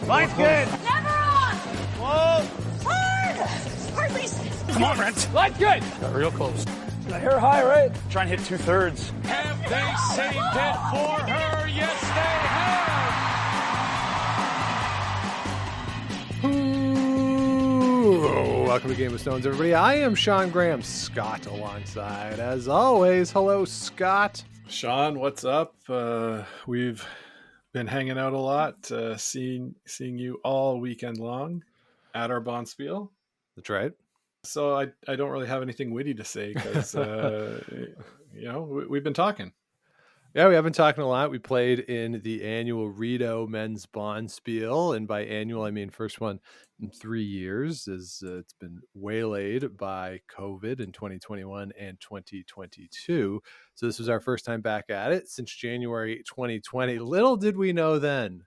Line's good. Never on. Whoa. Hard. Hardly. Come on, Brent. Line's good. Got real close. I hear high, right? Try and hit 2/3. Have they saved it for her? Yes, they have. Ooh, welcome to Game of Stones, everybody. I am Sean Graham, Scott alongside, as always. Hello, Scott. Sean, what's up? We've been hanging out a lot, seeing you all weekend long at our Bonspiel. That's right. So I don't really have anything witty to say because we've been talking. Yeah, we have been talking a lot. We played in the annual Rideau Men's Bonspiel, and by annual I mean first one in 3 years, as it's been waylaid by COVID in 2021 and 2022. So this was our first time back at it since January 2020. Little did we know then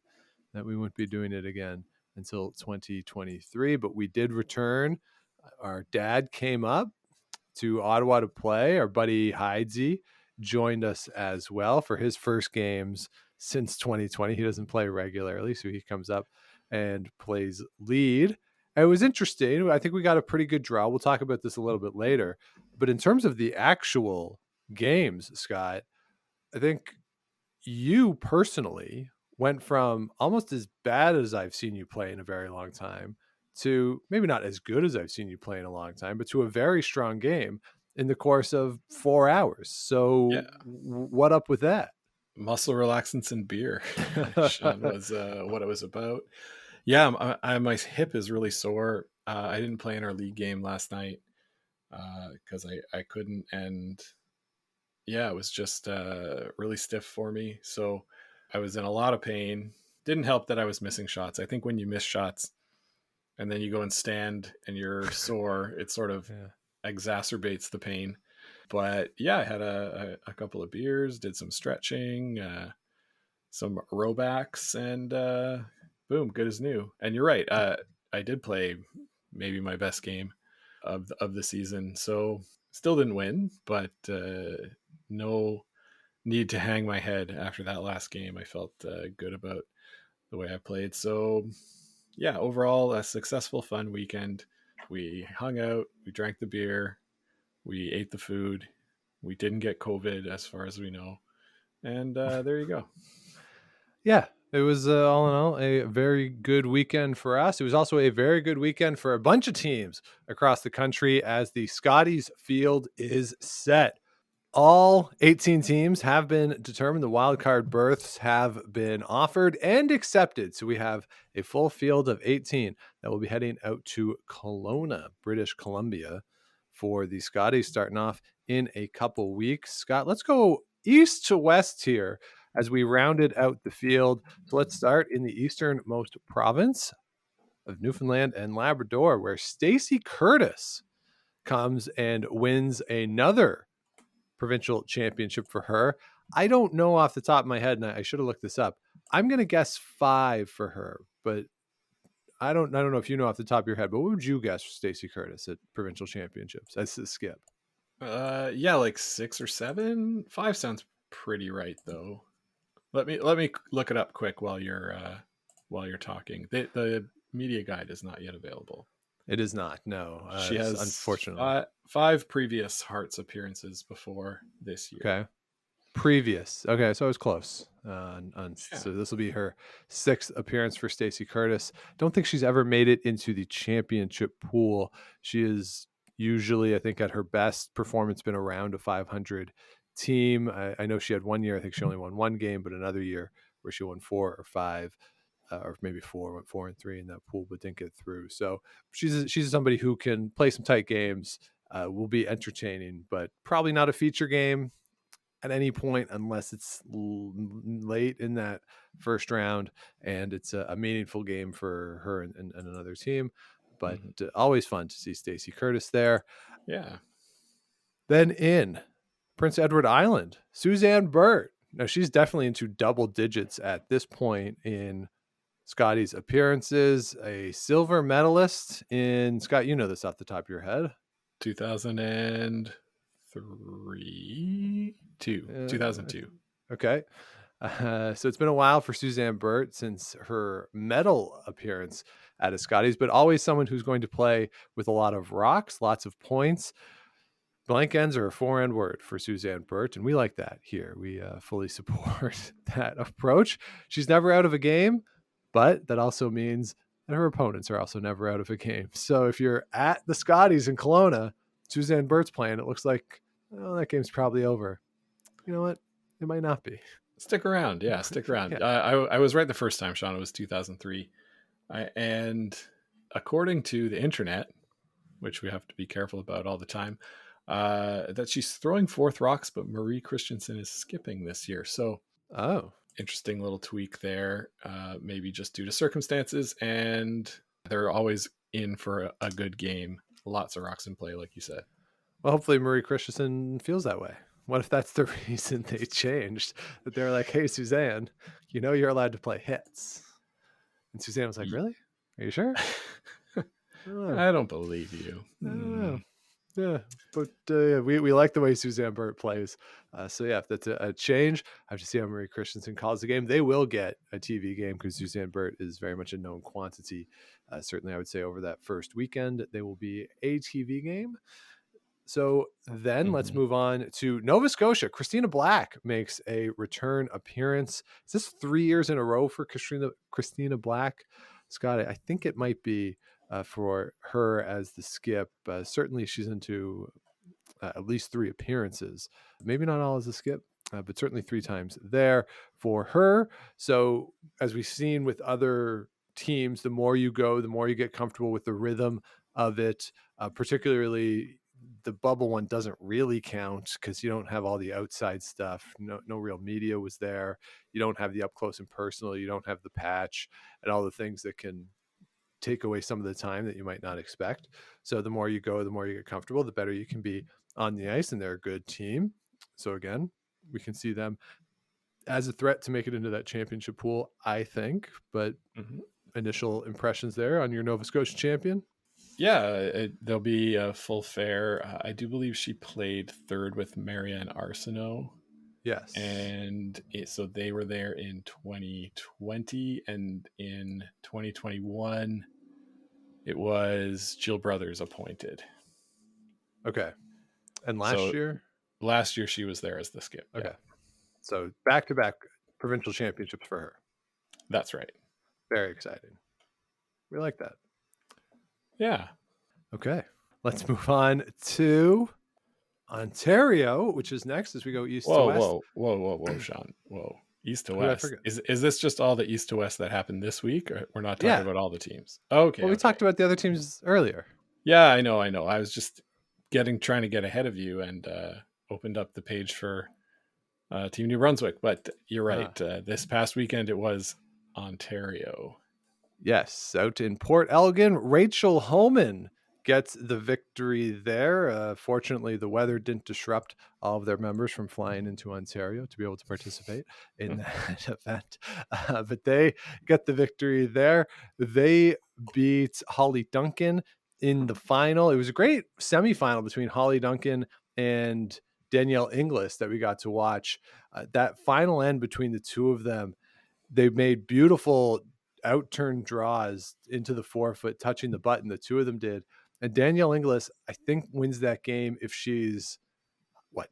that we wouldn't be doing it again until 2023, but we did return. Our dad came up to Ottawa to play. Our buddy Hydesy joined us as well for his first games since 2020. He doesn't play regularly, so he comes up and plays lead. And it was interesting. I think we got a pretty good draw. We'll talk about this a little bit later. But in terms of the actual games, Scott, I think you personally went from almost as bad as I've seen you play in a very long time to maybe not as good as I've seen you play in a long time, but to a very strong game in the course of 4 hours. So what up with that? Muscle relaxants and beer, Sean, was what it was about. Yeah, my hip is really sore. I didn't play in our league game last night because I couldn't. And yeah, it was just really stiff for me. So I was in a lot of pain. Didn't help that I was missing shots. I think when you miss shots, and then you go and stand and you're sore, it sort of exacerbates the pain. But yeah, I had a couple of beers, did some stretching, some row backs, and boom, good as new. And you're right, I did play maybe my best game of the season. So still didn't win, but no need to hang my head after that last game. I felt good about the way I played. So yeah, overall, a successful, fun weekend. We hung out, we drank the beer, we ate the food. We didn't get COVID as far as we know. And there you go. Yeah, it was all in all a very good weekend for us. It was also a very good weekend for a bunch of teams across the country as the Scotties field is set. All 18 teams have been determined. The wildcard berths have been offered and accepted. So we have a full field of 18 that will be heading out to Kelowna, British Columbia, for the Scotties starting off in a couple weeks. Scott, let's go east to west here as we rounded out the field. So let's start in the easternmost province of Newfoundland and Labrador, where Stacey Curtis comes and wins another provincial championship for her. I don't know off the top of my head, and I should have looked this up. I'm going to guess 5 for her, but I don't know if you know off the top of your head, but what would you guess for Stacey Curtis at provincial championships? That's a skip. Yeah, like 6 or 7. 5 sounds pretty right though. Let me look it up quick while you're talking. The media guide is not yet available. It is not. No, she has unfortunately 5 previous Hearts appearances before this year. Okay, previous. Okay, so I was close. So this will be her 6th appearance for Stacey Curtis. Don't think she's ever made it into the championship pool. She is usually, I think, at her best performance, been around a 500 team. I know she had 1 year. I think she only won 1 game, but another year where she won 4 or 5. Or maybe 4, went 4 and 3 in that pool, but didn't get through. So she's somebody who can play some tight games, will be entertaining, but probably not a feature game at any point unless it's late in that first round and it's a meaningful game for her and another team. But always fun to see Stacey Curtis there. Yeah. Then in Prince Edward Island, Suzanne Burt. Now she's definitely into double digits at this point in Scotty's appearances, a silver medalist in, Scott, you know this off the top of your head. 2002. Okay. So it's been a while for Suzanne Burt since her medal appearance at a Scotties, but always someone who's going to play with a lot of rocks, lots of points. Blank ends are a four-end word for Suzanne Burt, and we like that here. We fully support that approach. She's never out of a game, but that also means that her opponents are also never out of a game. So if you're at the Scotties in Kelowna, Suzanne Burt's playing, it looks like, oh, that game's probably over. You know what? It might not be. Stick around. Yeah, stick around. Yeah. I was right the first time, Sean. It was 2003. And according to the internet, which we have to be careful about all the time, that she's throwing fourth rocks, but Marie Christensen is skipping this year. So, interesting little tweak there. Maybe just due to circumstances, and they're always in for a good game. Lots of rocks in play, like you said. Well, hopefully Marie Christensen feels that way. What if that's the reason they changed? That they're like, hey, Suzanne, you know you're allowed to play hits. And Suzanne was like, really? Are you sure? I don't believe you. I don't know. Yeah, but we like the way Suzanne Burt plays. So yeah, if that's a change, I have to see how Marie Christensen calls the game. They will get a TV game because Suzanne Burt is very much a known quantity. Certainly, I would say over that first weekend, they will be a TV game. So then let's move on to Nova Scotia. Christina Black makes a return appearance. Is this 3 years in a row for Christina Black? Scott, I think it might be for her as the skip. Certainly she's into at least 3 appearances. Maybe not all as a skip, but certainly 3 times there for her. So as we've seen with other teams, the more you go, the more you get comfortable with the rhythm of it, particularly the bubble one doesn't really count because you don't have all the outside stuff. No real media was there. You don't have the up close and personal. You don't have the patch and all the things that can take away some of the time that you might not expect. So the more you go, the more you get comfortable, the better you can be on the ice, and they're a good team. So again, we can see them as a threat to make it into that championship pool, I think. But initial impressions there on your Nova Scotia champion? Yeah, there'll be a full fare. I do believe she played third with Marianne Arsenault. Yes. And so they were there in 2020, and in 2021, it was Jill Brothers appointed. Okay. And last year? Last year she was there as the skip. Okay. Yeah. So back-to-back provincial championships for her. That's right. Very exciting. We like that. Yeah. Okay. Let's move on to Ontario, which is next as we go east to west. Whoa, Sean. Whoa. East to west. Is this just all the east to west that happened this week? Or we're not talking about all the teams? Okay. Well, we talked about the other teams earlier. Yeah, I know. I was just trying to get ahead of you and opened up the page for Team New Brunswick. But you're right. This past weekend, it was Ontario. Yes, out in Port Elgin, Rachel Homan gets the victory there. Fortunately, the weather didn't disrupt all of their members from flying into Ontario to be able to participate in that event. But they get the victory there. They beat Holly Duncan in the final. It was a great semifinal between Holly Duncan and Danielle Inglis that we got to watch. That final end between the two of them, they made beautiful out-turn draws into the forefoot, touching the button. The two of them did. And Danielle Inglis, I think, wins that game if she's,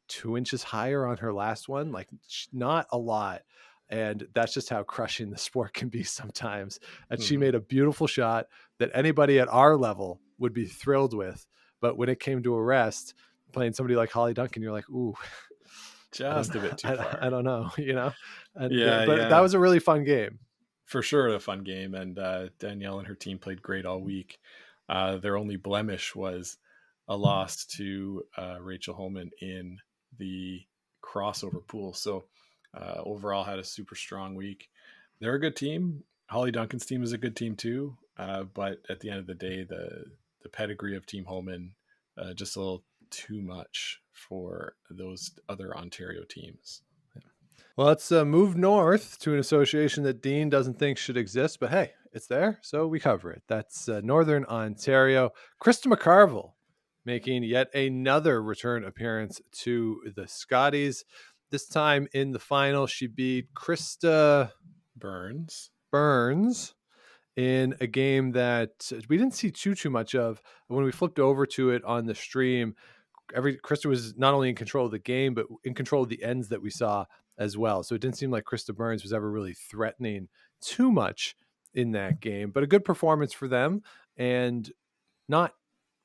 2 inches higher on her last one? Like, not a lot. And that's just how crushing the sport can be sometimes. And she made a beautiful shot that anybody at our level would be thrilled with. But when it came to a rest, playing somebody like Holly Duncan, you're like, ooh. Just a bit too far. I don't know, And, yeah, but that was a really fun game. For sure, a fun game, and Danielle and her team played great all week. Their only blemish was a loss to Rachel Holman in the crossover pool. So overall, had a super strong week. They're a good team. Holly Duncan's team is a good team too. But at the end of the day, the pedigree of Team Holman just a little too much for those other Ontario teams. Well, let's move north to an association that Dean doesn't think should exist, but hey, it's there, so we cover it. That's Northern Ontario. Krista McCarville making yet another return appearance to the Scotties. This time in the final, she beat Krista Burns in a game that we didn't see too much of. When we flipped over to it on the stream, Krista was not only in control of the game, but in control of the ends that we saw as well. So it didn't seem like Krista Burns was ever really threatening too much in that game, but a good performance for them, and not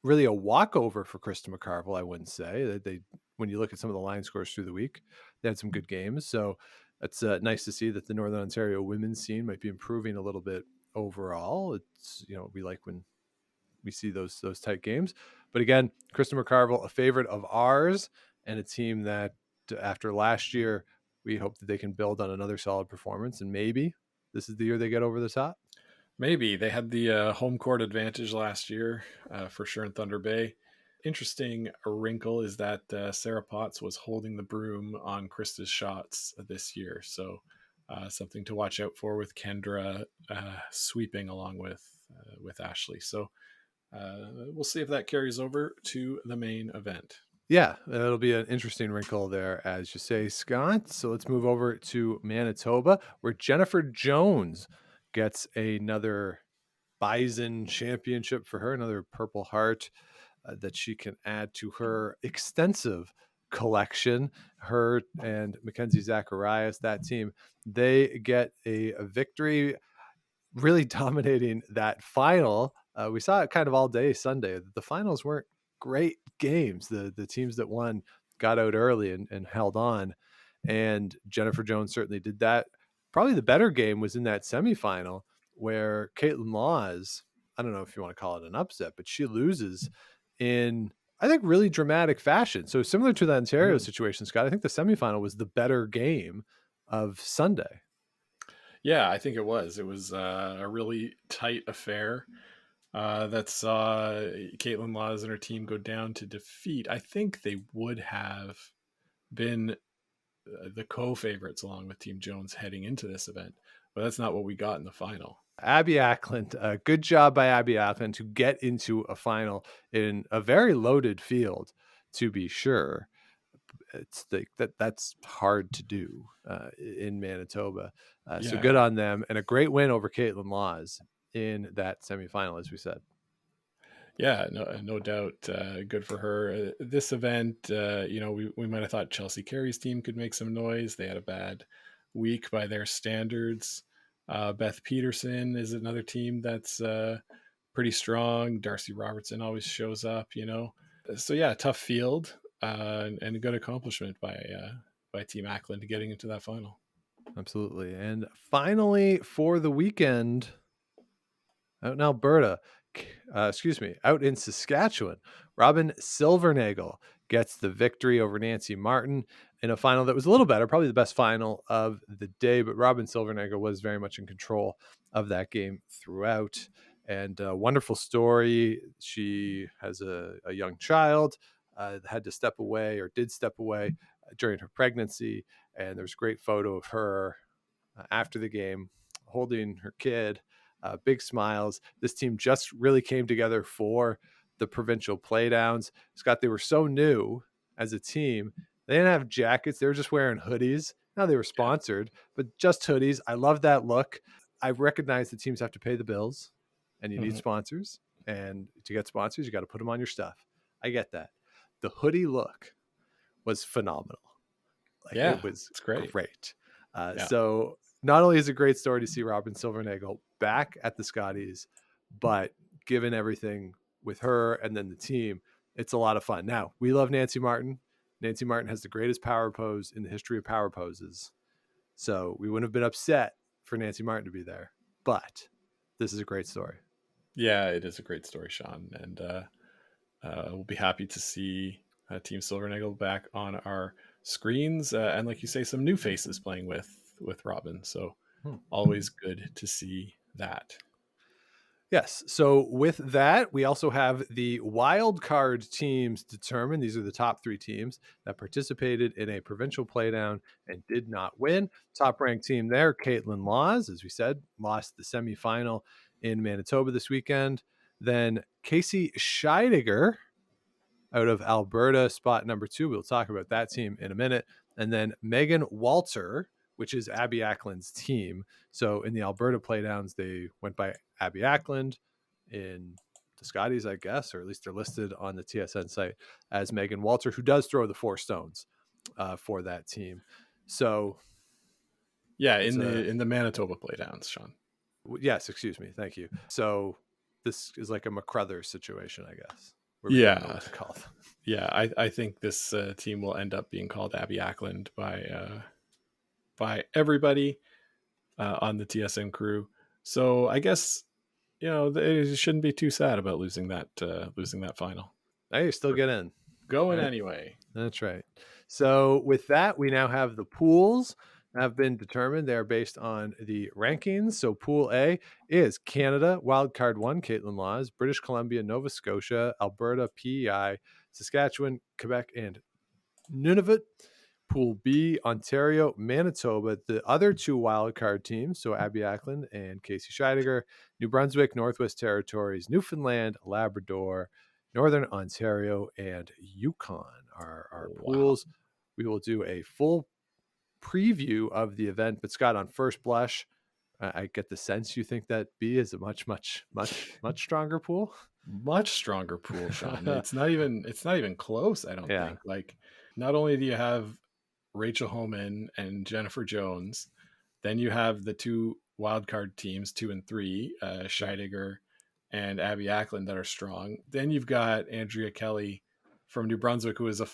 really a walkover for Krista McCarville, I wouldn't say. They when you look at some of the line scores through the week, they had some good games. So it's nice to see that the Northern Ontario women's scene might be improving a little bit overall. It's, we like when we see those tight games. But again, Krista McCarville, a favorite of ours, and a team that after last year, we hope that they can build on another solid performance, and maybe this is the year they get over the top. Maybe. They had the home court advantage last year for sure in Thunder Bay. Interesting wrinkle is that Sarah Potts was holding the broom on Krista's shots this year. So something to watch out for with Kendra sweeping along with Ashley. So we'll see if that carries over to the main event. Yeah, it'll be an interesting wrinkle there, as you say, Scott. So let's move over to Manitoba, where Jennifer Jones gets another Bison championship for her, another Purple Heart that she can add to her extensive collection. Her and Mackenzie Zacharias, that team, they get a victory, really dominating that final. We saw it kind of all day Sunday. The finals weren't great games. The teams that won got out early and held on, and Jennifer Jones certainly did that. Probably the better game was in that semifinal where Caitlin Laws, I don't know if you want to call it an upset, but she loses in, I think, really dramatic fashion. So similar to the Ontario situation, Scott, I think the semifinal was the better game of Sunday. Yeah, I think it was. It was a really tight affair that saw Caitlin Laws and her team go down to defeat. I think they would have been the co-favorites along with Team Jones heading into this event, but that's not what we got in the final. Abby Ackland, good job by Abby Ackland to get into a final in a very loaded field, to be sure. It's that's hard to do in Manitoba. So good on them, and a great win over Caitlin Laws in that semifinal, as we said. Yeah, no doubt. Good for her. This event, we might have thought Chelsea Carey's team could make some noise. They had a bad week by their standards. Beth Peterson is another team that's pretty strong. Darcy Robertson always shows up, So yeah, tough field and a good accomplishment by Team Ackland getting into that final. Absolutely. And finally, for the weekend, out in Alberta, out in Saskatchewan, Robin Silvernagel gets the victory over Nancy Martin in a final that was a little better, probably the best final of the day, but Robin Silvernagel was very much in control of that game throughout. And a wonderful story. She has a young child, had to step away, or did step away during her pregnancy. And there's a great photo of her after the game holding her kid, big smiles. This team just really came together for the provincial playdowns. Scott, they were so new as a team. They didn't have jackets. They were just wearing hoodies. Now they were sponsored, but just hoodies. I love that look. I recognize the teams have to pay the bills and you need sponsors. And to get sponsors, you got to put them on your stuff. I get that. The hoodie look was phenomenal. It was great. So not only is it a great story to see Robin Silvernagel back at the Scotties, but given everything with her and then the team, it's a lot of fun. Now, we love Nancy Martin. Nancy Martin has the greatest power pose in the history of power poses. So we wouldn't have been upset for Nancy Martin to be there. But this is a great story. Yeah, it is a great story, Sean. And we'll be happy to see Team Silvernagel back on our screens. And like you say, some new faces playing with Robin. So always good to see that. Yes. So with that, we also have the wild card teams determined. These are the top 3 teams that participated in a provincial playdown and did not win. Top ranked team there, Caitlin Laws, as we said, lost the semifinal in Manitoba this weekend. Then Casey Scheidegger out of Alberta, spot number 2. We'll talk about that team in a minute. And then Megan Walter, which is Abby Ackland's team. So in the Alberta playdowns, they went by Abby Ackland. In the Scotties, I guess, or at least they're listed on the TSN site as Megan Walter, who does throw the 4 stones for that team. So yeah, in the Manitoba playdowns, Sean. Yes, excuse me. Thank you. So this is like a McCruthers situation, I guess. Yeah. Called. Yeah, I think this team will end up being called Abby Ackland by everybody on the TSN crew. So I guess they shouldn't be too sad about losing that final. Hey, you still get in. Going anyway. That's right. So with that, we now have the pools have been determined. They're based on the rankings. So Pool A is Canada, Wildcard 1, Caitlin Laws, British Columbia, Nova Scotia, Alberta, PEI, Saskatchewan, Quebec, and Nunavut. Pool B, Ontario, Manitoba, the other 2 wildcard teams, so Abby Ackland and Casey Scheidegger, New Brunswick, Northwest Territories, Newfoundland, Labrador, Northern Ontario, and Yukon are our pools. Wow. We will do a full preview of the event, but Scott, on first blush, I get the sense you think that B is a much stronger pool. Much stronger pool, Sean. It's not even close, I don't think. Like, not only do you have Rachel Homan and Jennifer Jones, then you have the 2 wildcard teams, 2 and 3, Scheidegger and Abby Ackland, that are strong. Then you've got Andrea Kelly from New Brunswick, who was a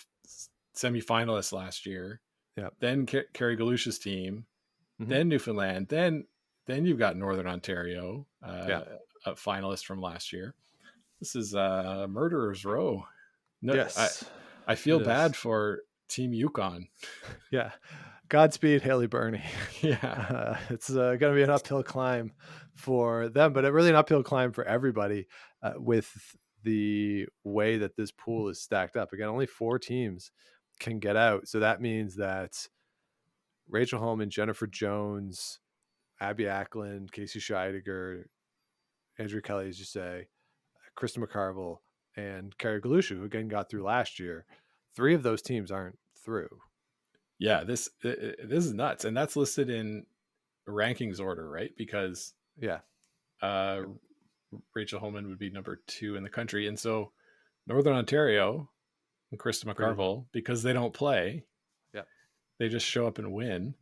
semifinalist last year. Yeah. Then Carrie Galusha's team, then Newfoundland, then you've got Northern Ontario, a finalist from last year. This is murderer's row. No, yes, I feel bad for Team Yukon. Yeah. Godspeed, Haley Burney. Yeah. It's going to be an uphill climb for them, but really an uphill climb for everybody with the way that this pool is stacked up. Again, only 4 teams can get out. So that means that Rachel Holman, Jennifer Jones, Abby Ackland, Casey Scheidegger, Andrew Kelly, as you say, Krista McCarville, and Carrie Galusha, who again got through last year. 3 of those teams aren't through. Yeah, this is nuts, and that's listed in rankings order, right? Because Rachel Holman would be number 2 in the country, and so Northern Ontario and Krista McCarville, because they don't play, they just show up and win.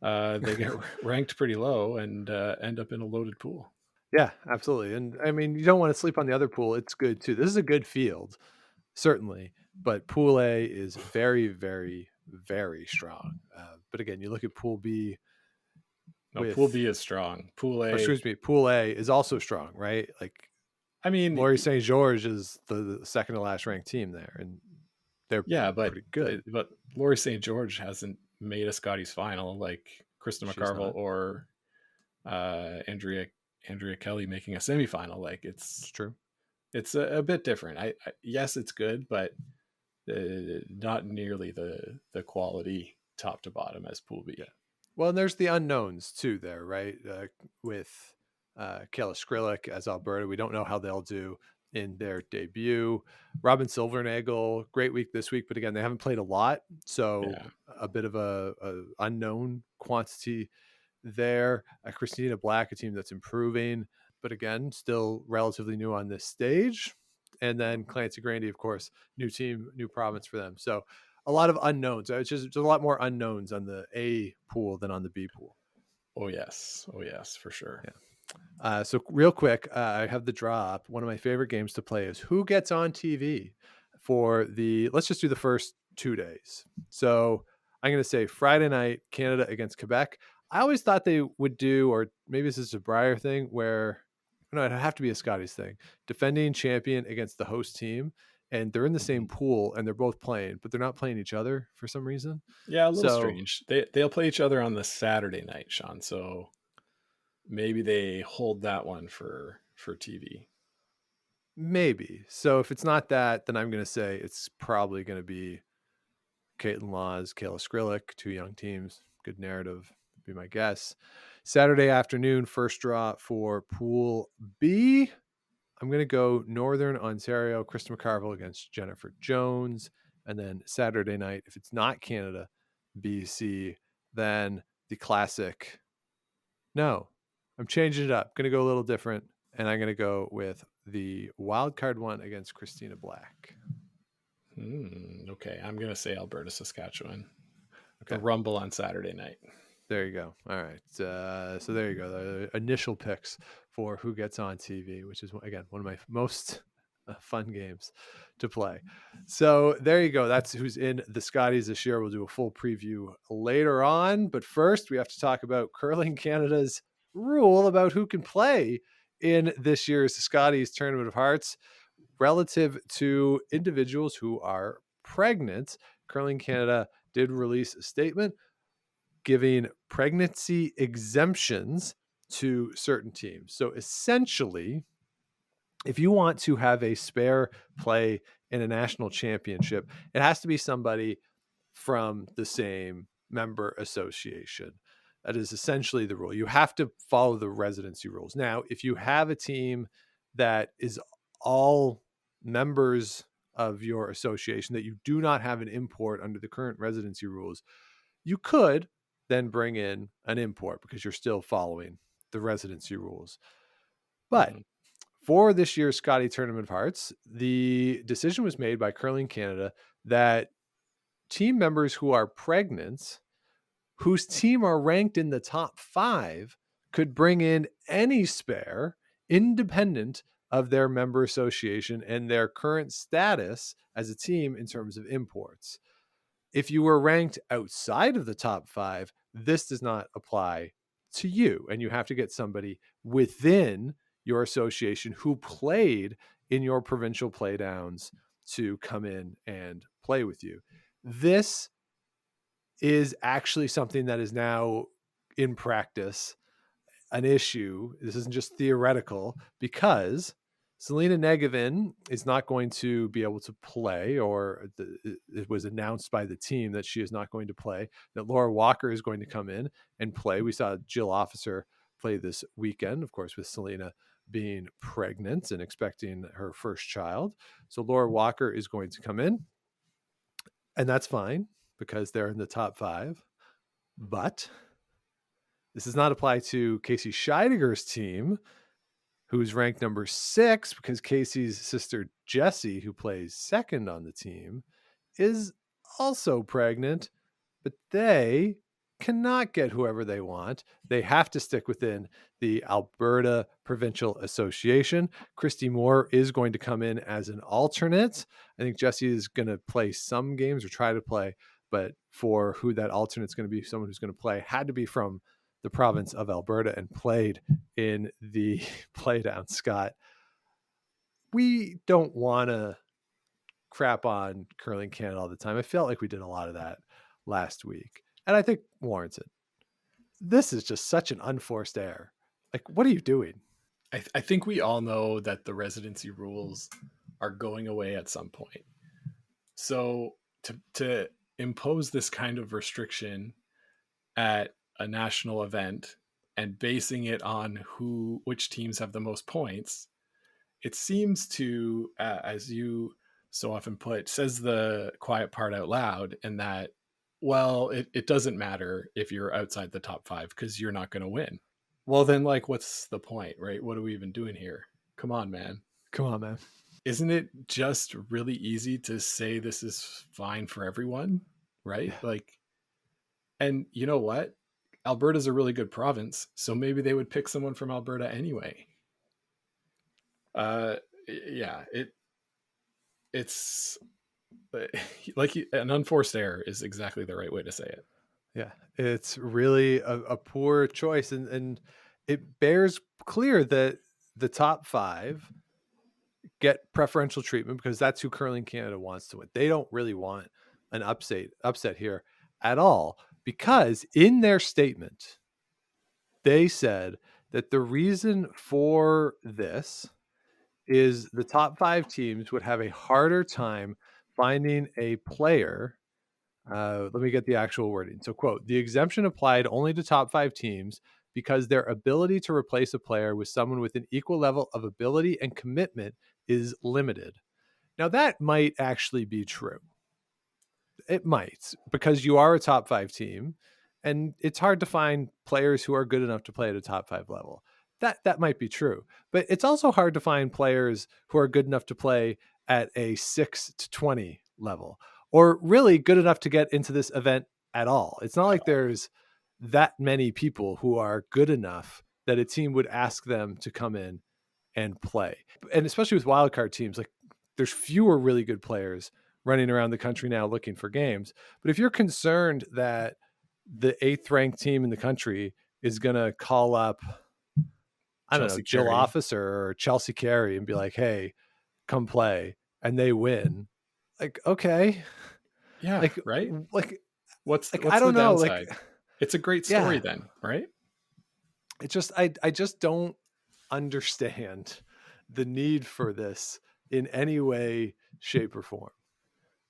They get ranked pretty low and end up in a loaded pool. Yeah, absolutely. And I mean, you don't want to sleep on the other pool. It's good too. This is a good field, certainly, but Pool A is very, very, very strong. But again, you look at Pool B. Pool B is strong. Pool A. Pool A is also strong, right? Like, I mean, Laurie St. George is the second to last ranked team there, and they're pretty good. But Laurie St. George hasn't made a Scotties final like Krista McCarville or Andrea Kelly making a semifinal. Like, it's true. It's a bit different. I yes, it's good, but not nearly the quality top to bottom as Pool B. Yeah. Well, and there's the unknowns too there, right? With Kayla Skrillex as Alberta, we don't know how they'll do in their debut. Robin Silvernagel, great week this week, but again, they haven't played a lot, so a bit of a unknown quantity there. Christina Black, a team that's improving, but again, still relatively new on this stage. And then Clancy Grandy, of course, new team, new province for them. So a lot of unknowns. It's just a lot more unknowns on the A pool than on the B pool. Oh yes, for sure. Yeah. So real quick, I have the draw up. One of my favorite games to play is who gets on TV for let's just do the first 2 days. So I'm going to say Friday night, Canada against Quebec. I always thought they would do, or maybe this is a Briar thing where, no, it'd have to be a Scotties thing, defending champion against the host team. And they're in the same pool and they're both playing, but they're not playing each other for some reason. Yeah, a little strange. They'll play each other on the Saturday night, Sean. So maybe they hold that one for TV. Maybe. So if it's not that, then I'm going to say it's probably going to be Caitlin Laws, Kayla Skrillex, 2 young teams. Good narrative, be my guess. Saturday afternoon, first draw for Pool B. I'm going to go Northern Ontario, Krista McCarville against Jennifer Jones. And then Saturday night, if it's not Canada, BC than the classic. No, I'm changing it up. Going to go a little different, and I'm going to go with the wild card one against Christina Black. Okay, I'm going to say Alberta, Saskatchewan. Okay. The Rumble on Saturday night. There you go. All right. So there you go. The initial picks for who gets on TV, which is, again, one of my most fun games to play. So there you go. That's who's in the Scotties this year. We'll do a full preview later on. But first, we have to talk about Curling Canada's rule about who can play in this year's Scotties Tournament of Hearts relative to individuals who are pregnant. Curling Canada did release a statement giving pregnancy exemptions to certain teams. So essentially, if you want to have a spare play in a national championship, it has to be somebody from the same member association. That is essentially the rule. You have to follow the residency rules. Now, if you have a team that is all members of your association, that you do not have an import under the current residency rules, you could then bring in an import because you're still following the residency rules. But for this year's Scotties Tournament of Hearts, the decision was made by Curling Canada that team members who are pregnant, whose team are ranked in the top 5, could bring in any spare independent of their member association and their current status as a team in terms of imports. If you were ranked outside of the top 5, this does not apply to you. And you have to get somebody within your association who played in your provincial playdowns to come in and play with you. This is actually something that is now in practice an issue. This isn't just theoretical, because Selena Negevin is not going to be able to play, or it was announced by the team that she is not going to play, that Laura Walker is going to come in and play. We saw Jill Officer play this weekend, of course, with Selena being pregnant and expecting her first child. So Laura Walker is going to come in, and that's fine because they're in the top 5. But this does not apply to Casey Scheidegger's team, who's ranked number 6, because Casey's sister Jessie, who plays second on the team, is also pregnant, but they cannot get whoever they want. They have to stick within the Alberta Provincial Association. Christy Moore is going to come in as an alternate. I think Jessie is going to play some games or try to play, but for who that alternate is going to be, someone who's going to play had to be from the province of Alberta and played in the playdown. Scott, we don't want to crap on Curling Canada all the time. I felt like we did a lot of that last week, and I think warrants it. This is just such an unforced error. Like, what are you doing? I think we all know that the residency rules are going away at some point. So to impose this kind of restriction at a national event and basing it on which teams have the most points, it seems to, as you so often put, says the quiet part out loud, and that, well, it doesn't matter if you're outside the top 5 because you're not going to win. Well, then, like, what's the point, right? What are we even doing here? Come on, man. Isn't it just really easy to say this is fine for everyone, right? Yeah. Like, and you know what? Alberta's a really good province, so maybe they would pick someone from Alberta anyway. It's like an unforced error is exactly the right way to say it. Yeah, it's really a poor choice, and it bears clear that the top 5 get preferential treatment because that's who Curling Canada wants to win. They don't really want an upset here at all, because in their statement, they said that the reason for this is the top 5 teams would have a harder time finding a player. Let me get the actual wording. So, quote, the exemption applied only to top 5 teams because their ability to replace a player with someone with an equal level of ability and commitment is limited. Now, that might actually be true. It might, because you are a top 5 team, and it's hard to find players who are good enough to play at a top 5 level. That might be true, but it's also hard to find players who are good enough to play at a 6 to 20 level, or really good enough to get into this event at all. It's not like there's that many people who are good enough that a team would ask them to come in and play. And especially with wildcard teams, like there's fewer really good players running around the country now looking for games. But if you're concerned that the 8th ranked team in the country is going to call up, I don't know, Jill Carey. Officer or Chelsea Carey and be like, hey, come play, and they win, like, okay. Yeah. Like, right. Like, what's I don't the know. downside? Like, it's a great story then, right? It's just, I just don't understand the need for this in any way, shape, or form.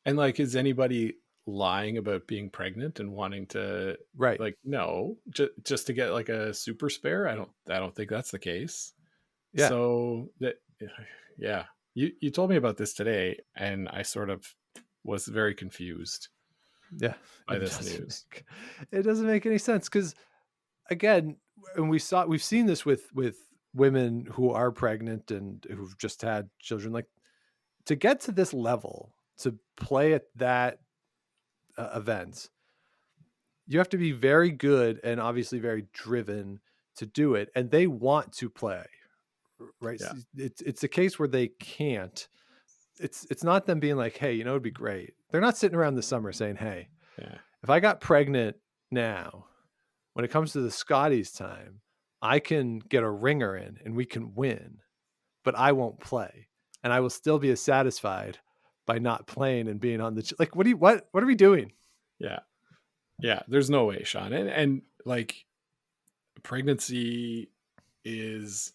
And like, is anybody lying about being pregnant and wanting to, right? Like, no, just to get like a super spare. I don't think that's the case. Yeah. So that, yeah, you told me about this today, and I sort of was very confused. Yeah, by this news. It doesn't make any sense, because again, and we've seen this with women who are pregnant and who've just had children. Like, to get to this level, to play at that event, you have to be very good and obviously very driven to do it, and they want to play, right? Yeah. It's a case where they can't. It's not them being like, hey, it'd be great. They're not sitting around the summer saying, hey, if I got pregnant now, when it comes to the Scotties time, I can get a ringer in and we can win, but I won't play, and I will still be as satisfied by not playing and being on the like. What are we doing? Yeah. There's no way, Sean. And like, pregnancy is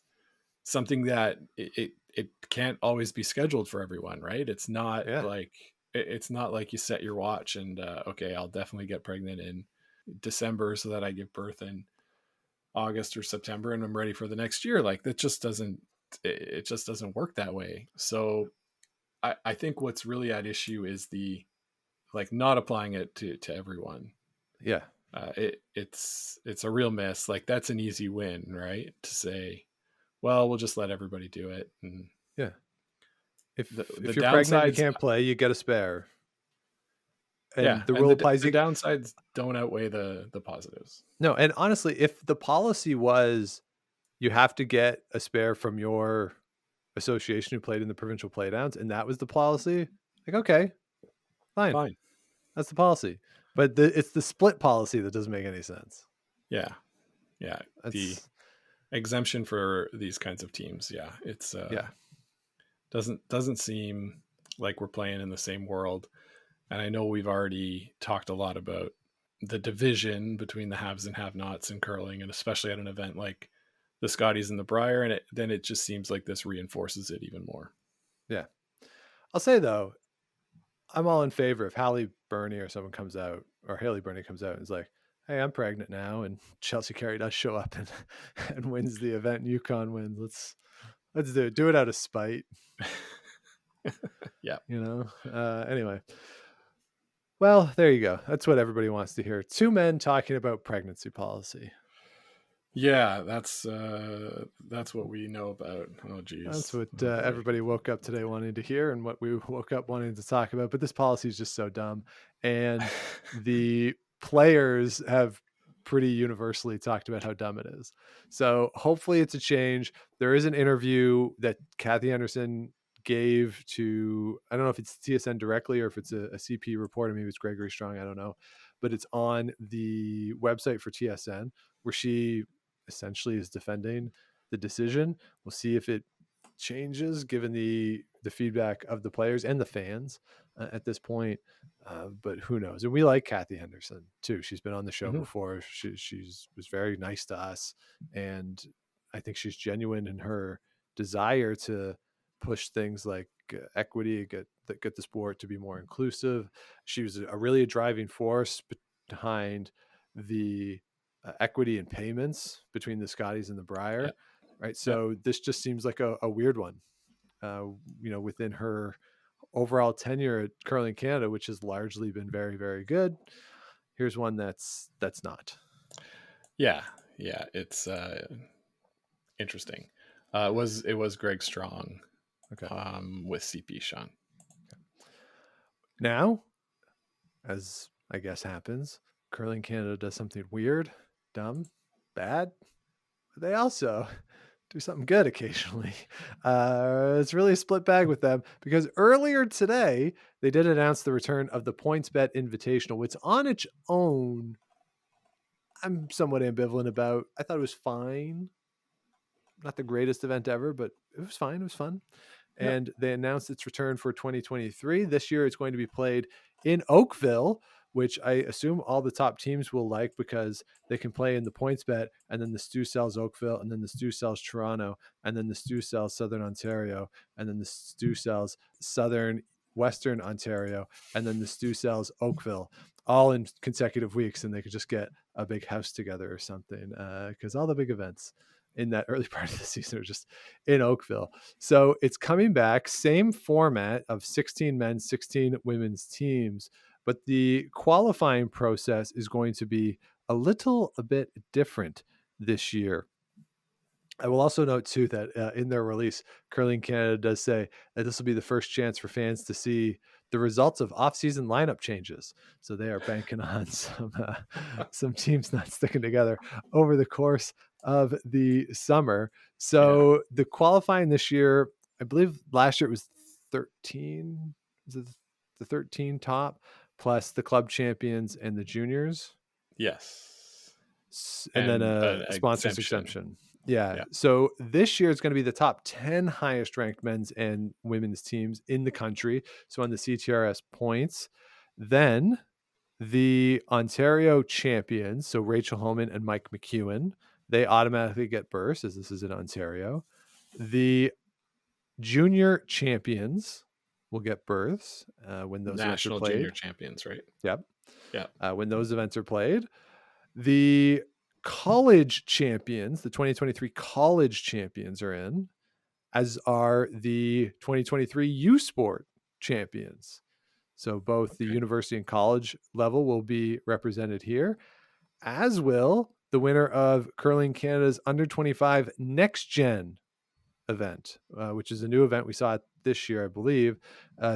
something that it can't always be scheduled for everyone, right? It's not like you set your watch and okay, I'll definitely get pregnant in December so that I give birth in August or September and I'm ready for the next year. Like, that just doesn't work that way. So I think what's really at issue is the, like, not applying it to everyone. Yeah. It's a real miss. Like, that's an easy win, right? To say, well, we'll just let everybody do it. And yeah, if the you're pregnant, you can't play, you get a spare. And the rule applies. The downsides don't outweigh the positives. No, and honestly, if the policy was you have to get a spare from your association who played in the provincial playdowns, and that was the policy, like, okay, fine. That's the policy. But it's the split policy that doesn't make any sense. Yeah. The exemption for these kinds of teams. Yeah. It's doesn't seem like we're playing in the same world. And I know we've already talked a lot about the division between the haves and have-nots in curling, and especially at an event like the Scotties and the Brier. And then it just seems like this reinforces it even more. Yeah. I'll say, though, I'm all in favor if Hallie Burney or someone comes out, or Haley Burney comes out and is like, hey, I'm pregnant now, and Chelsea Carey does show up and wins the event, and Yukon wins. Let's do it out of spite. Yeah. Anyway. Well, there you go. That's what everybody wants to hear. 2 men talking about pregnancy policy. Yeah, that's what we know about. Oh, geez. That's what everybody woke up today wanting to hear, and what we woke up wanting to talk about. But this policy is just so dumb. And the players have pretty universally talked about how dumb it is. So hopefully it's a change. There is an interview that Kathy Anderson gave to, I don't know if it's TSN directly or if it's a CP reporter, maybe it's Gregory Strong, I don't know, but it's on the website for TSN, where she essentially is defending the decision. We'll see if it changes given the feedback of the players and the fans at this point, but who knows. And we like Kathy Henderson too. She's been on the show before. She's was very nice to us, and I think she's genuine in her desire to push things like equity, get the sport to be more inclusive. She was a driving force behind the equity and payments between the Scotties and the Brier, right? So this just seems like a weird one, within her overall tenure at Curling Canada, which has largely been very, very good. Here's one that's not. Yeah, it's interesting. It was Greg Strong, Okay. with CP Sean. Now, as I guess happens, Curling Canada does something weird, dumb, bad. They also do something good occasionally. It's really a split bag with them because earlier today they did announce the return of the PointsBet Invitational, which on its own I'm somewhat ambivalent about. I thought it was fine. Not the greatest event ever, but it was fine. It was fun. Yep. And they announced its return for 2023. This year it's going to be played in Oakville, which I assume all the top teams will like because they can play in the points bet, and then the Stu sells Oakville, and then the Stu sells Toronto, and then the Stu sells Southern Ontario, and then the Stu sells Western Ontario, and then the Stu sells Oakville, all in consecutive weeks, and they could just get a big house together or something because all the big events in that early part of the season are just in Oakville. So it's coming back, same format of 16 men's, 16 women's teams, but the qualifying process is going to be a bit different this year. I will also note too that in their release, Curling Canada does say that this will be the first chance for fans to see the results of off-season lineup changes. So they are banking on some teams not sticking together over the course of the summer. So the qualifying this year, I believe last year it was 13. Is it the 13 top plus the club champions and the juniors? Yes. And then an a sponsor's exemption. Yeah. So this year it's going to be the top 10 highest ranked men's and women's teams in the country. So on the CTRS points, then the Ontario champions, so Rachel Holman and Mike McEwen, they automatically get berths as this is in Ontario. The junior champions will get berths when those national events are played. Junior champions, right? Yep. Yeah. When those events are played. The college champions, the 2023 college champions are in, as are the 2023 U Sport champions. So both the university and college level will be represented here, as will the winner of Curling Canada's Under 25 Next Gen event, which is a new event we saw this year, I believe.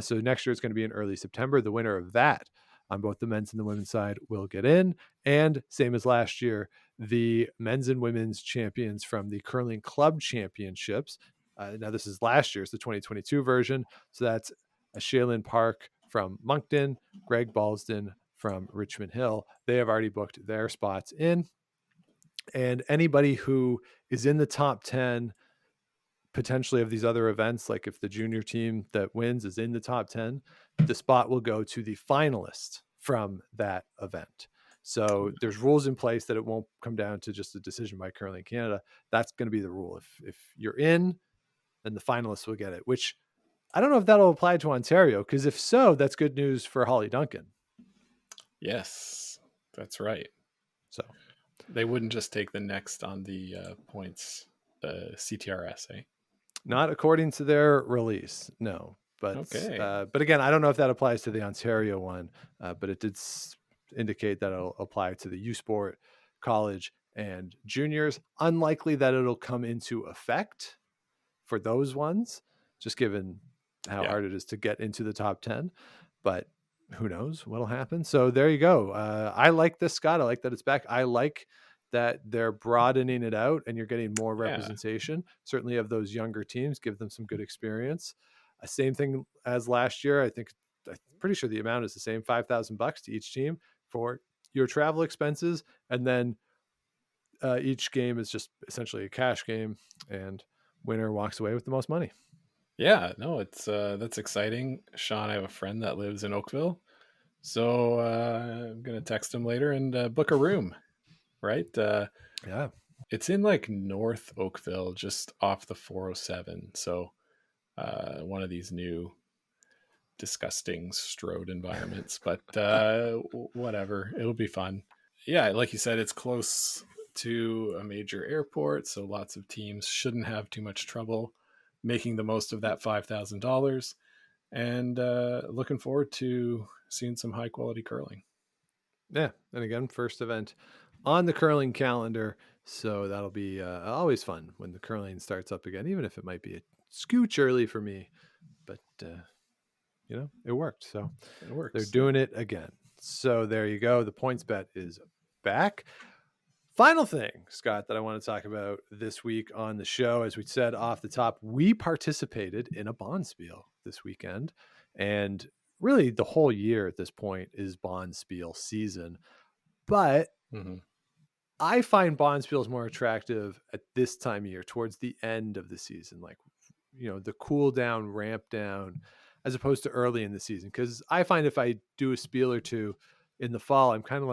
So next year it's going to be in early September. The winner of that on both the men's and the women's side will get in. And same as last year, the men's and women's champions from the Curling Club Championships. Now this is last year's, the 2022 version. So that's a Shaylin Park from Moncton, Greg Balsden from Richmond Hill. They have already booked their spots in. And anybody who is in the top 10 potentially of these other events, like if the junior team that wins is in the top 10, the spot will go to the finalist from that event. So there's rules in place that it won't come down to just a decision by Curling Canada. That's going to be the rule. If you're in, then the finalists will get it, which I don't know if that'll apply to Ontario, because if so, that's good news for Holly Duncan. Yes, that's right. So they wouldn't just take the next on the points CTRS, eh? Not according to their release, no. But okay. But again, I don't know if that applies to the Ontario one, but it did indicate that it'll apply to the U Sport, college, and juniors. Unlikely that it'll come into effect for those ones, just given how hard it is to get into the top 10. But who knows what'll happen. So there you go. I like this, Scott. I like that it's back. I like that they're broadening it out and you're getting more representation, certainly of those younger teams, give them some good experience. Same thing as last year. I'm pretty sure the amount is the same, $5,000 to each team for your travel expenses. And then each game is just essentially a cash game, and winner walks away with the most money. Yeah, no, it's that's exciting. Sean, I have a friend that lives in Oakville, so I'm gonna text him later and book a room. Right? Yeah, it's in like North Oakville, just off the 407. So one of these new disgusting strode environments, but whatever, it'll be fun. Yeah, like you said, it's close to a major airport, so lots of teams shouldn't have too much trouble making the most of that $5,000. and looking forward to seeing some high quality curling. Yeah. And again, first event on the curling calendar. So that'll be always fun when the curling starts up again, even if it might be a scooch early for me. But, it worked. So It works. they're doing it again. So there you go. The PointsBet is back. Final thing, Scott, that I want to talk about this week on the show, as we said off the top, we participated in a Bonspiel this weekend. And really the whole year at this point is Bonspiel season. But I find Bonspiels more attractive at this time of year, towards the end of the season, like, the cool down, ramp down, as opposed to early in the season. Because I find if I do a spiel or two in the fall, I'm kind of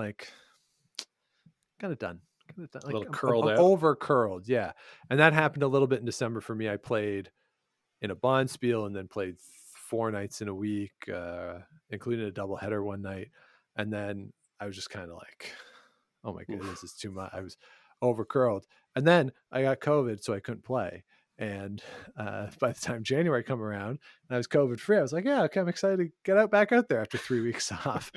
done. Like A little I'm curled out. over curled. Yeah. And that happened a little bit in December for me. I played in a Bonspiel and then played 4 nights in a week, including a doubleheader one night. And then I was just kind of like, oh my goodness, this is too much. I was over curled. And then I got COVID, so I couldn't play. And by the time January come around and I was COVID free, I was like, yeah, okay, I'm excited to get back out there after 3 weeks off.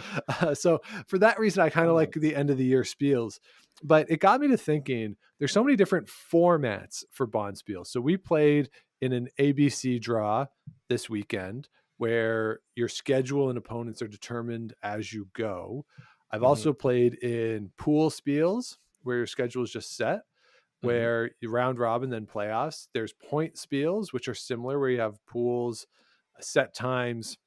So for that reason, I kind of like the end of the year spiels. But it got me to thinking, there's so many different formats for Bonspiel. So we played in an ABC draw this weekend where your schedule and opponents are determined as you go. I've also played in pool spiels where your schedule is just set, where you round robin, then playoffs. There's point spiels, which are similar, where you have pools, set times,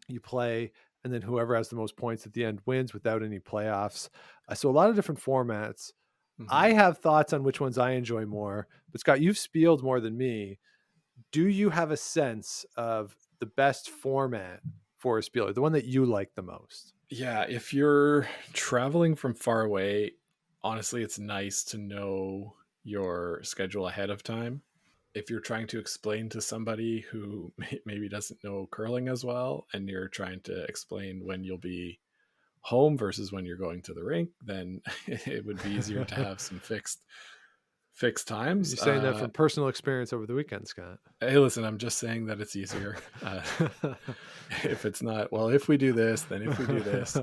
you play, and then whoever has the most points at the end wins without any playoffs. So a lot of different formats. I have thoughts on which ones I enjoy more, but Scott, you've spieled more than me. Do you have a sense of the best format for a spieler, the one that you like the most? Yeah, if you're traveling from far away, honestly, it's nice to know your schedule ahead of time. If you're trying to explain to somebody who maybe doesn't know curling as well, and you're trying to explain when you'll be home versus when you're going to the rink, then it would be easier to have some fixed times. You're saying that from personal experience over the weekend, Scott. Hey, listen, I'm just saying that it's easier. If it's not, well, if we do this, then if we do this.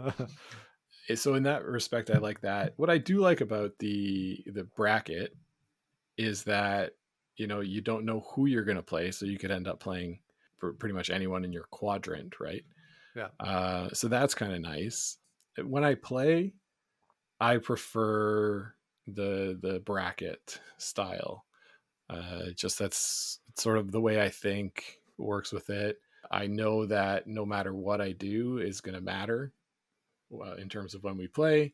So in that respect, I like that. What I do like about the bracket is that, you don't know who you're going to play. So you could end up playing for pretty much anyone in your quadrant, right? Yeah. So that's kind of nice. When I play, I prefer the bracket style. Just that's sort of the way I think works with it. I know that no matter what I do is going to matter in terms of when we play.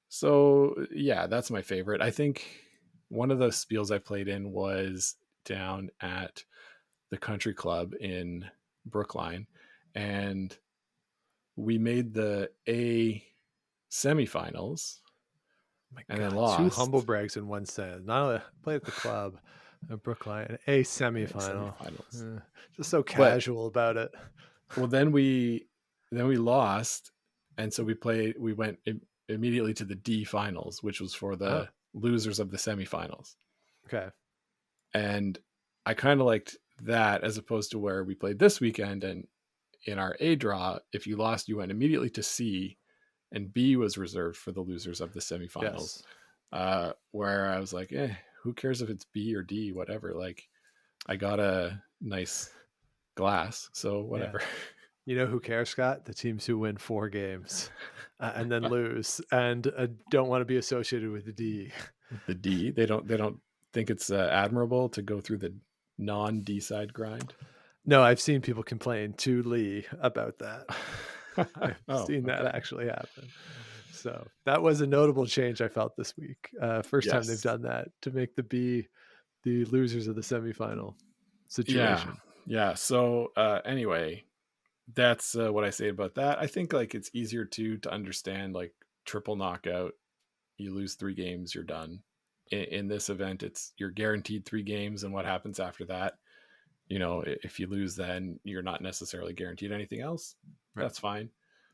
So yeah, that's my favorite. I think one of the spiels I played in was down at the country club in Brookline, and we made the A semifinals. And then lost. 2 humble brags in one sentence. Not only played at the club at Brookline, a semifinal. Just so casual about it. Well, then we lost, and so we went immediately to the D finals, which was for the losers of the semifinals. Okay. And I kind of liked that as opposed to where we played this weekend, and in our A draw, if you lost, you went immediately to C, and B was reserved for the losers of the semifinals. Yes. Where I was like, who cares if it's B or D, whatever. Like, I got a nice glass, so whatever. Yeah. You know who cares, Scott? The teams who win 4 games and then lose and don't want to be associated with the D. The D, they don't think it's admirable to go through the non-D side grind. No, I've seen people complain to Lee about that. I've seen that actually happen. So that was a notable change I felt this week. First time they've done that, to make the B the losers of the semifinal situation. Yeah. So anyway, that's what I say about that. I think like it's easier to understand, like triple knockout. You lose 3 games, you're done. In this event, you're guaranteed 3 games, and what happens after that, if you lose, then you're not necessarily guaranteed anything else. Right. That's fine.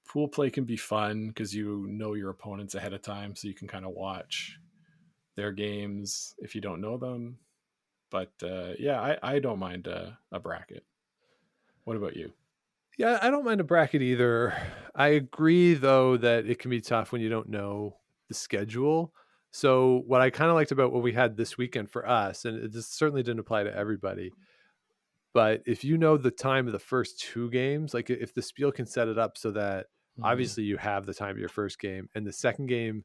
Pool play can be fun because you know your opponents ahead of time, so you can kind of watch their games if you don't know them. But I don't mind a bracket. What about you? Yeah, I don't mind a bracket either. I agree, though, that it can be tough when you don't know the schedule. So what I kind of liked about what we had this weekend for us, and this certainly didn't apply to everybody, but if you know the time of the first two games, like if the Spiel can set it up so that Mhm. obviously you have the time of your first game and the second game,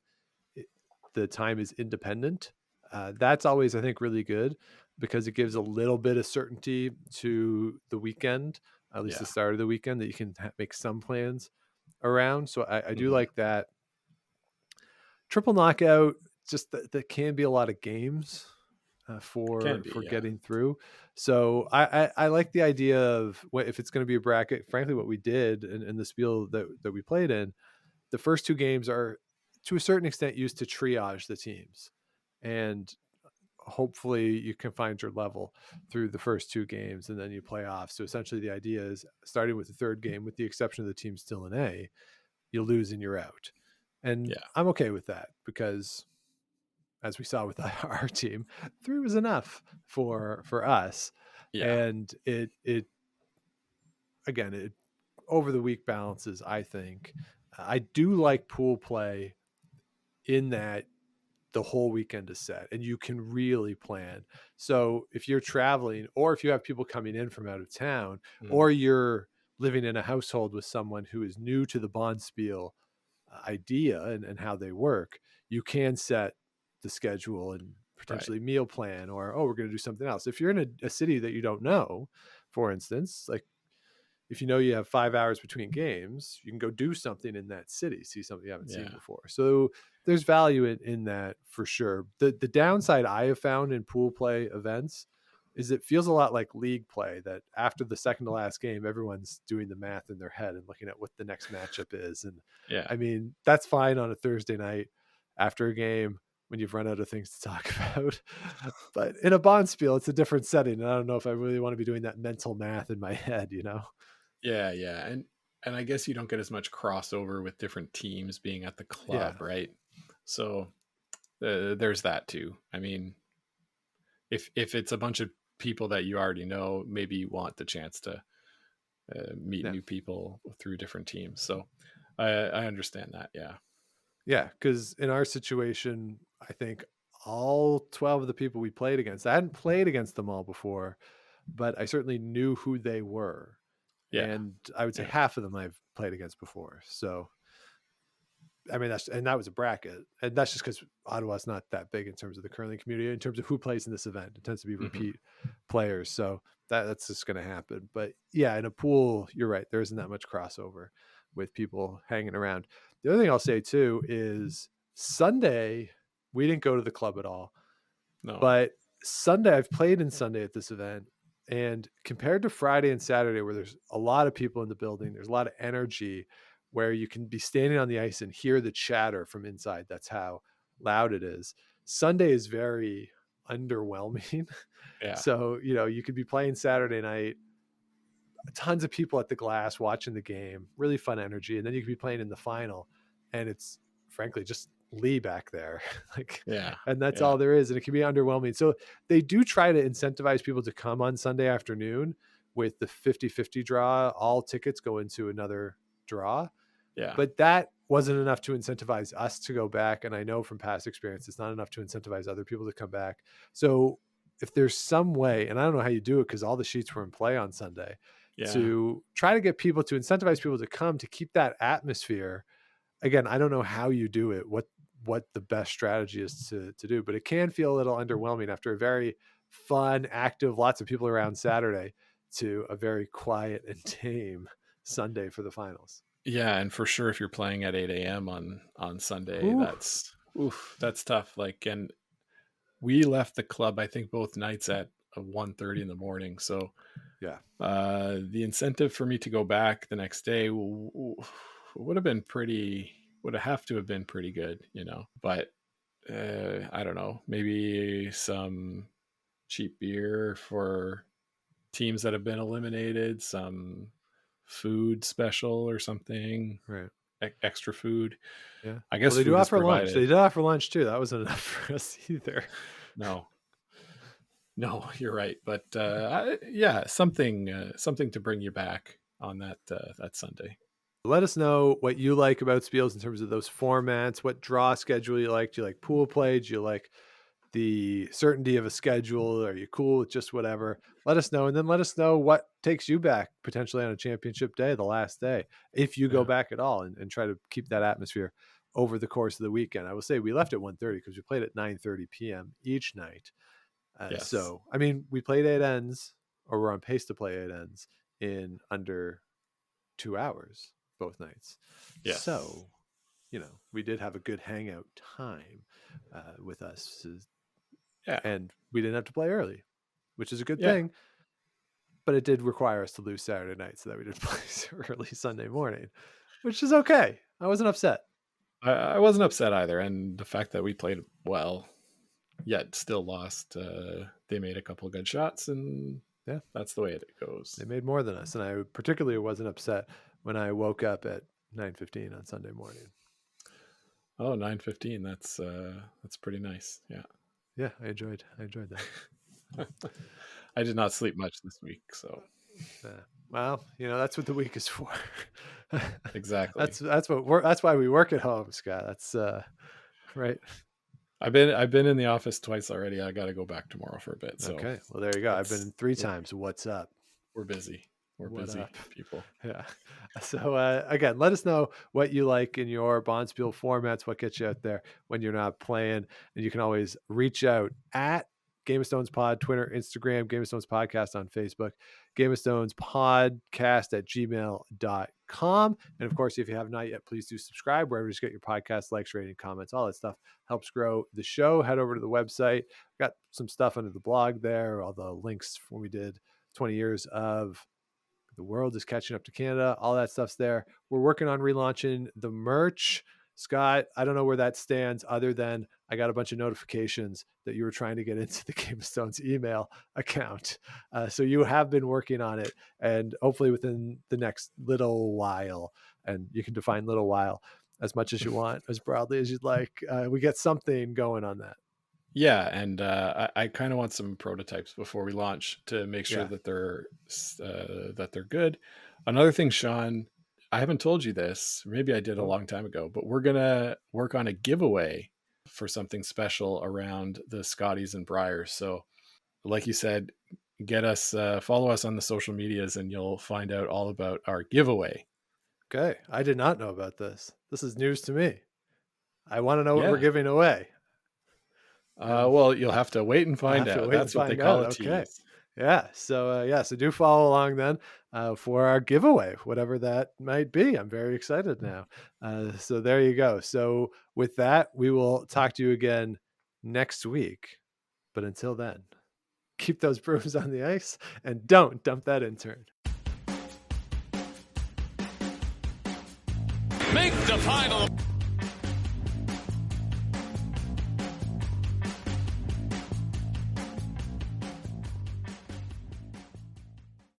the time is independent. That's always, I think, really good because it gives a little bit of certainty to the weekend, at least the Yeah. start of the weekend, that you can make some plans around. So I do Mhm. like that. Triple knockout, just that can be a lot of games Can for be, yeah. getting through. So I like the idea of if it's going to be a bracket. Frankly, what we did in the Spiel that we played in, the first two games are to a certain extent used to triage the teams, and hopefully you can find your level through the first two games and then you play off. So essentially the idea is starting with the third game, with the exception of the team still in A, you lose and you're out. And Yeah. I'm okay with that because as we saw with our team, three was enough for us. Yeah. And it again, it over the week balances, I think. I do like pool play in that the whole weekend is set and you can really plan. So if you're traveling or if you have people coming in from out of town Mm. or you're living in a household with someone who is new to the Bonspiel idea and how they work, you can set the schedule and Right. potentially meal plan or, oh, we're going to do something else. If you're in a city that you don't know, for instance, like if you know you have 5 hours between games, you can go do something in that city, see something you haven't seen Yeah. before. So there's value in that for sure. The downside I have found in pool play events is it feels a lot like league play, that after the second to last game, everyone's doing the math in their head and looking at what the next matchup is. And Yeah. I mean, that's fine on a Thursday night after a game when you've run out of things to talk about. But in a Bonspiel, it's a different setting. And I don't know if I really want to be doing that mental math in my head, you know? Yeah, yeah. And I guess you don't get as much crossover with different teams being at the Yeah. club, right? So there's that too. I mean, if it's a bunch of people that you already know, maybe you want the chance to meet Yeah. new people through different teams. So I understand that. Yeah. Yeah. Because in our situation, I think all 12 of the people we played against, I hadn't played against them all before, but I certainly knew who they were. Yeah. And I would say Yeah. half of them I've played against before. So I mean, that was a bracket, and that's just because Ottawa's not that big in terms of the curling community. In terms of who plays in this event, it tends to be Hmm. repeat players, so that's just going to happen. But yeah, in a pool, you're right. There isn't that much crossover with people hanging around. The other thing I'll say too is Sunday we didn't go to the club at all, No. but Sunday I've played in Sunday at this event, and compared to Friday and Saturday, where there's a lot of people in the building, there's a lot of energy where you can be standing on the ice and hear the chatter from inside. That's how loud it is. Sunday is very underwhelming. Yeah. So, you could be playing Saturday night, tons of people at the glass watching the game, really fun energy. And then you could be playing in the final and it's frankly just Lee back there. like, Yeah. and that's Yeah. all there is. And it can be underwhelming. So they do try to incentivize people to come on Sunday afternoon with the 50-50 draw. All tickets go into another draw. Yeah. But that wasn't enough to incentivize us to go back. And I know from past experience, it's not enough to incentivize other people to come back. So if there's some way, and I don't know how you do it because all the sheets were in play on Sunday, Yeah. to try to get people to incentivize people to come to keep that atmosphere. Again, I don't know how you do it, what the best strategy is to do, but it can feel a little underwhelming after a very fun, active, lots of people around Saturday to a very quiet and tame Sunday for the finals. Yeah, and for sure, if you're playing at 8 a.m. on Sunday, Ooh. that's tough. Like, and we left the club, I think, both nights at 1:30 in the morning. So, Yeah. the incentive for me to go back the next day would have been would have to have been pretty good, But I don't know, maybe some cheap beer for teams that have been eliminated, some food special or something, Right. extra food. Yeah. I guess Well, they do food is offer lunch. provided. They did offer lunch too. That wasn't enough for us either. No, No, you're right. But something to bring you back on that Sunday. Let us know what you like about Spiels in terms of those formats, what draw schedule you like. Do you like pool play? Do you like the certainty of a schedule? Are you cool with just whatever? Let us know. And then let us know what takes you back potentially on a championship day, the last day, if you go back at all, and try to keep that atmosphere over the course of the weekend. I will say we left at 1:30 because we played at 9:30 p.m. each night. Yes. So, I mean, we played 8 ends, or we're on pace to play 8 ends in under 2 hours both nights. Yes. So, we did have a good hangout time with us. Yeah. And we didn't have to play early, which is a good thing. But it did require us to lose Saturday night so that we didn't play early Sunday morning, which is okay. I wasn't upset. I wasn't upset either. And the fact that we played well, yet still lost, they made a couple of good shots, and that's the way it goes. They made more than us. And I particularly wasn't upset when I woke up at 9:15 on Sunday morning. Oh, 9:15. That's pretty nice. Yeah. Yeah, I enjoyed that. I did not sleep much this week, so. Well, that's what the week is for. Exactly. That's why we work at home, Scott. That's right. I've been in the office twice already. I got to go back tomorrow for a bit. So. Okay. Well, there you go. I've been 3 times. What's up? We're busy. We're busy people. Yeah. So again, let us know what you like in your Bonspiel formats, what gets you out there when you're not playing. And you can always reach out at Game of Stones Pod, Twitter, Instagram, Game of Stones Podcast on Facebook, Game of Stones Podcast at gmail.com. And of course, if you have not yet, please do subscribe wherever you get your podcast, likes, rating, comments, all that stuff helps grow the show. Head over to the website. Got some stuff under the blog there, all the links when we did 20 years of The World is Catching Up to Canada. All that stuff's there. We're working on relaunching the merch. Scott, I don't know where that stands other than I got a bunch of notifications that you were trying to get into the Game of Stones email account. So you have been working on it, and hopefully within the next little while, and you can define little while as much as you want, as broadly as you'd like, we get something going on that. Yeah, and I kind of want some prototypes before we launch to make sure that they're good. Another thing, Sean, I haven't told you this. Maybe I did a long time ago, but we're gonna work on a giveaway for something special around the Scotties and Briars. So, like you said, get us follow us on the social medias, and you'll find out all about our giveaway. Okay, I did not know about this. This is news to me. I want to know what we're giving away. Well, you'll have to wait and find out. That's what they call it. Okay. Yeah. So so do follow along then for our giveaway, whatever that might be. I'm very excited now. So there you go. So with that, we will talk to you again next week. But until then, keep those brooms on the ice and don't dump that intern. Make the final.